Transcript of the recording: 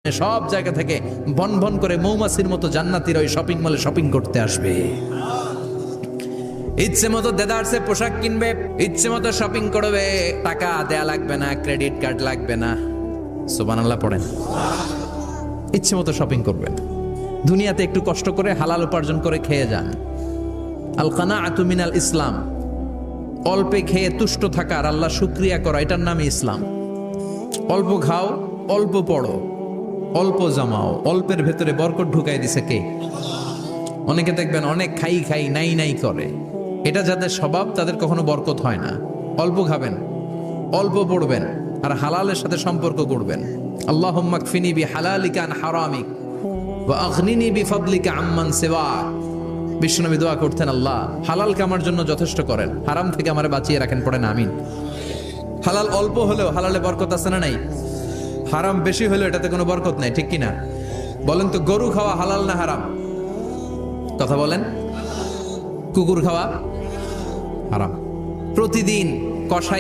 সব জায়গা থেকে বন বন করে মৌমাছির মতো জান্নাতীর ওই শপিং মলে শপিং করতে আসবে। ইচ্ছে মতো দেদারসে পোশাক কিনবে, ইচ্ছে মতো শপিং করবে, টাকা দেয়া লাগবে না, ক্রেডিট কার্ড লাগবে না। সুবহানাল্লাহ পড়েন। ইচ্ছে মতো শপিং করবেন, দুনিয়াতে একটু কষ্ট করে হালাল উপার্জন করে খেয়ে যান। আল কানাআতু মিনাল ইসলাম, অল্পে খেয়ে তুষ্ট থাকা আর আল্লাহ শুকরিয়া করা, এটার নামই ইসলাম। অল্প খাও, অল্প পড়ো, অল্প জমাও, অল্পের ভেতরে বরকত ঢুকাই দিছে কে? অনেকে দেখবেন অনেক খাই খাই নাই নাই করে, এটা যাদের স্বভাব তাদের কখনো বরকত হয় না। অল্প খাবেন, অল্প পড়বেন আর হালালের সাথে সম্পর্ক করবেন। আল্লাহুম্মা কফিনি বিহালালিকা আন হারামিক ওয়া আগনিনি বিফাদলিকা আম্মান সিওয়াক। বিশ্বনবী দোয়া করতেন, আল্লাহ হালালকে আমার জন্য যথেষ্ট করেন, হারাম থেকে আমারে বাঁচিয়ে রাখেন। পড়েন আমিন। হালাল অল্প হলেও হালালে বরকত আছে না নাই? হারাম বেশি হলেও এটাতে কোনো বরকত নাই, ঠিক কিনা? বলেন তো, গরু খাওয়া হালাল না হারাম? কথা বলেন। কুকুর খাওয়া হারাম। প্রতিদিন কসাই